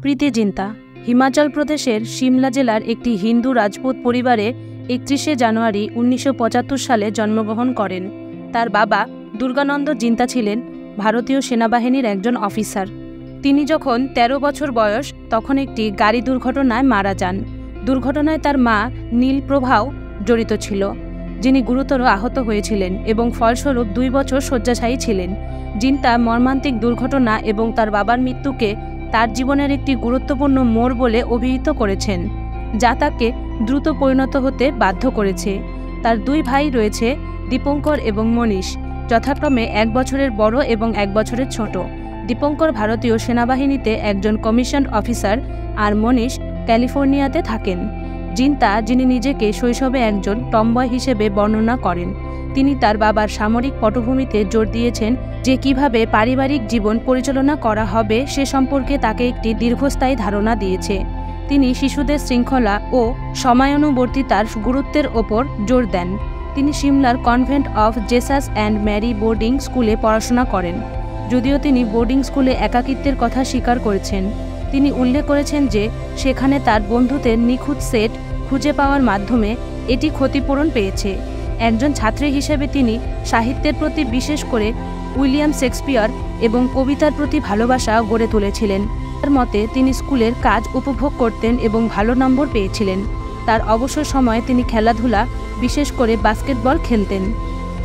প্রীতি জিন্তা হিমাচল প্রদেশের শিমলা জেলার একটি হিন্দু রাজপুত পরিবারে 31শে জানুয়ারি 1975 সালে জন্মগ্রহণ করেন। তার বাবা দুর্গানন্দ জিন্তা ছিলেন ভারতীয় সেনাবাহিনীর একজন অফিসার। তিনি যখন 13 বছর বয়স তখন একটি গাড়ি দুর্ঘটনায় মারা যান। দুর্ঘটনায় তার মা নীলপ্রভাও জড়িত ছিল, যিনি গুরুতর আহত হয়েছিলেন এবং ফলস্বরূপ 2 বছর শয্যাশায়ী ছিলেন। জিন্তা মর্মান্তিক দুর্ঘটনা এবং তার বাবার মৃত্যুকে তার জীবনের একটি গুরুত্বপূর্ণ মোড় বলে অভিহিত করেছেন, যা তাকে দ্রুত পরিণত হতে বাধ্য করেছে। তার 2 ভাই রয়েছে, দীপঙ্কর এবং মনীষ, যথাক্রমে 1 বছরের বড় এবং 1 বছরের ছোট। দীপঙ্কর ভারতীয় সেনাবাহিনীতে একজন কমিশনড অফিসার আর মনীষ ক্যালিফোর্নিয়াতে থাকেন। জিন্তা, যিনি নিজেকে শৈশবে একজন টমবয় হিসেবে বর্ণনা করেন, তিনি তার বাবার সামরিক পটভূমিতে জোর দিয়েছেন যে কিভাবে পারিবারিক জীবন পরিচালনা করা হবে সে সম্পর্কে তাকে একটি দীর্ঘস্থায়ী ধারণা দিয়েছে। তিনি শিশুদের শৃঙ্খলা ও সময়ানুবর্তিতার গুরুত্বের ওপর জোর দেন। তিনি সিমলার convent of Jesus and Mary boarding স্কুলে পড়াশোনা করেন। যদিও তিনি বোর্ডিং স্কুলে একাকিত্বের কথা স্বীকার করেছেন, তিনি উল্লেখ করেছেন যে সেখানে তার বন্ধুদের নিখুঁত সেট খুঁজে পাওয়ার মাধ্যমে এটি ক্ষতিপূরণ পেয়েছে। একজন ছাত্রী হিসেবে তিনি সাহিত্যের প্রতি, বিশেষ করে উইলিয়াম শেক্সপিয়ার এবং কবিতার প্রতি ভালোবাসা গড়ে তুলেছিলেন। তার মতে তিনি স্কুলের কাজ উপভোগ করতেন এবং ভালো নম্বর পেয়েছিলেন। তার অবসর সময়ে তিনি খেলাধুলা, বিশেষ করে বাস্কেটবল খেলতেন।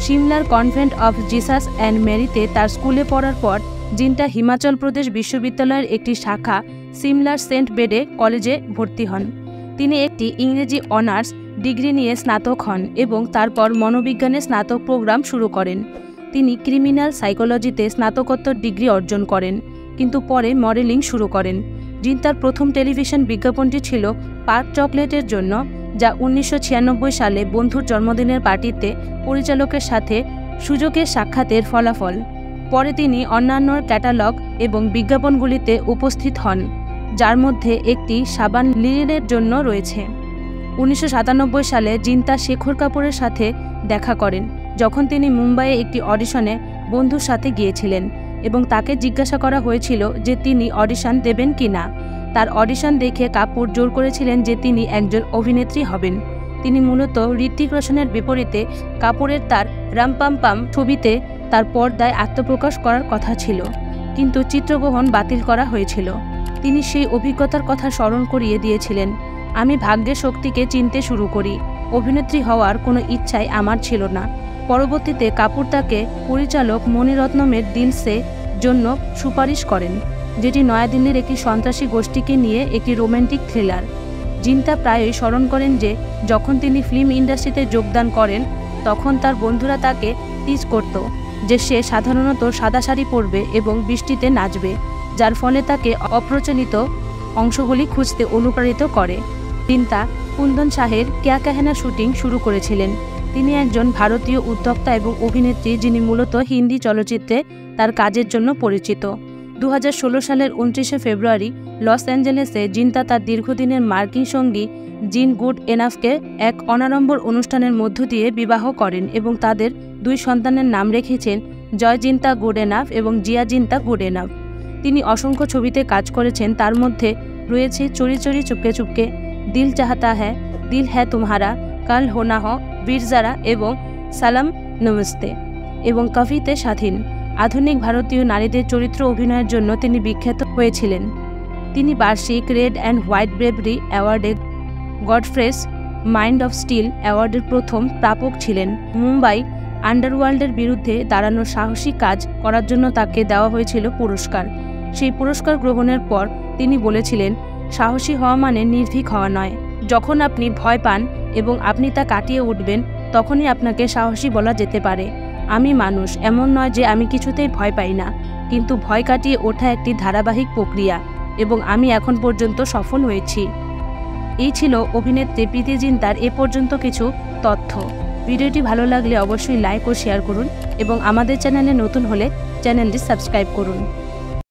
সিমলার কনভেন্ট অফ জিসাস অ্যান্ড ম্যারিতে তার স্কুলে পড়ার পর জিন্টা হিমাচল প্রদেশ বিশ্ববিদ্যালয়ের একটি শাখা সিমলার সেন্ট বেডে কলেজে ভর্তি হন। তিনি একটি ইংরেজি অনার্স ডিগ্রি নিয়ে স্নাতক হন এবং তারপর মনোবিজ্ঞানে স্নাতক প্রোগ্রাম শুরু করেন। তিনি ক্রিমিনাল সাইকোলজিতে স্নাতকোত্তর ডিগ্রি অর্জন করেন, কিন্তু পরে মডেলিং শুরু করেন। জিন্তার প্রথম টেলিভিশন বিজ্ঞাপনটি ছিল পার্ক চকলেটের জন্য, যা 1996 সালে বন্ধুর জন্মদিনের পার্টিতে পরিচালকের সাথে সুযোগের সাক্ষাতের ফলাফল। পরে তিনি অন্যান্য ক্যাটালগ এবং বিজ্ঞাপনগুলিতে উপস্থিত হন, যার মধ্যে একটি সাবান লিনের জন্য রয়েছে। 1997 সালে জিন্তা শেখর কাপুরের সাথে দেখা করেন যখন তিনি মুম্বাইয়ে একটি অডিশনে বন্ধুর সাথে গিয়েছিলেন এবং তাকে জিজ্ঞাসা করা হয়েছিল যে তিনি অডিশন দেবেন কিনা। তার অডিশন দেখে কাপুর জোর করেছিলেন যে তিনি একজন অভিনেত্রী হবেন। তিনি মূলত ঋত্বিক রোশনের বিপরীতে কাপুরের তার রাম পাম পাম ছবিতে তার পর্দায় আত্মপ্রকাশ করার কথা ছিল, কিন্তু চিত্রগ্রহণ বাতিল করা হয়েছিল। তিনি সেই অভিজ্ঞতার কথা স্মরণ করিয়ে দিয়েছিলেন, আমি ভাগ্যের শক্তিকে চিনতে শুরু করি, অভিনেত্রী হওয়ার কোনো ইচ্ছাই আমার ছিল না। পরবর্তীতে কাপুর তাকে পরিচালক মণিরত্নমের দিল সে জন্য সুপারিশ করেন, যেটি নয়াদিল্লির একটি সন্ত্রাসী গোষ্ঠীকে নিয়ে একটি রোম্যান্টিক থ্রিলার। জিন্তা প্রায়ই স্মরণ করেন যে যখন তিনি ফিল্ম ইন্ডাস্ট্রিতে যোগদান করেন তখন তার বন্ধুরা তাকে টিজ করত যে সে সাধারণত সাদা শাড়ি পরবে এবং বৃষ্টিতে নাচবে, যার ফলে তাকে অপ্রচলিত অংশগুলি খুঁজতে অনুপ্রাণিত করে। জিন্তা কুন্দন শাহের ক্যা কাহেনা শুটিং শুরু করেছিলেন। তিনি একজন ভারতীয় উদ্যোক্তা এবং অভিনেত্রী যিনি মূলত হিন্দি চলচ্চিত্রে তার কাজের জন্য পরিচিত। 2016 সালের 29শে ফেব্রুয়ারি লস অ্যাঞ্জেলেসে জিন্তা তার দীর্ঘদিনের মার্কিন সঙ্গী জিন গুড এনাফকে এক অনাড়ম্বর অনুষ্ঠানের মধ্য দিয়ে বিবাহ করেন এবং তাদের 2 সন্তানের নাম রেখেছেন জয় জিন্তা গুড এনাফ এবং জিয়া জিন্তা গুড এনাফ। তিনি অসংখ্য ছবিতে কাজ করেছেন, তার মধ্যে রয়েছে চোরি চোরি চুপকে চুপকে, দিল চাহতা হ্যায়, দিল হ্যায় তুমহারা, কাল হো না হো, বীর জারা এবং সালাম নমস্তে এবং কফিতে স্বাধীন। আধুনিক ভারতীয় নারীদের চরিত্র অভিনয়ের জন্য তিনি বিখ্যাত হয়েছিলেন। তিনি বার্ষিক রেড অ্যান্ড হোয়াইট ব্রেভারি অ্যাওয়ার্ডে গডফ্রেস মাইন্ড অফ স্টিল অ্যাওয়ার্ডের প্রথম প্রাপক ছিলেন। মুম্বাই আন্ডারওয়ার্ল্ডের বিরুদ্ধে দাঁড়ানোর সাহসী কাজ করার জন্য তাকে দেওয়া হয়েছিল পুরস্কার। সেই পুরস্কার গ্রহণের পর তিনি বলেছিলেন, সাহসী হওয়া মানে নির্ভীক হওয়া নয়। যখন আপনি ভয় পান এবং আপনি তা কাটিয়ে উঠবেন তখনই আপনাকে সাহসী বলা যেতে পারে। আমি মানুষ, এমন নয় যে আমি কিছুতেই ভয় পাই না, কিন্তু ভয় কাটিয়ে ওঠা একটি ধারাবাহিক প্রক্রিয়া এবং আমি এখন পর্যন্ত সফল হয়েছি। এই ছিল অভিনেত্রী প্রীতি জিন্তার এ পর্যন্ত কিছু তথ্য। ভিডিওটি ভালো লাগলে অবশ্যই লাইক ও শেয়ার করুন এবং আমাদের চ্যানেলে নতুন হলে চ্যানেলটি সাবস্ক্রাইব করুন।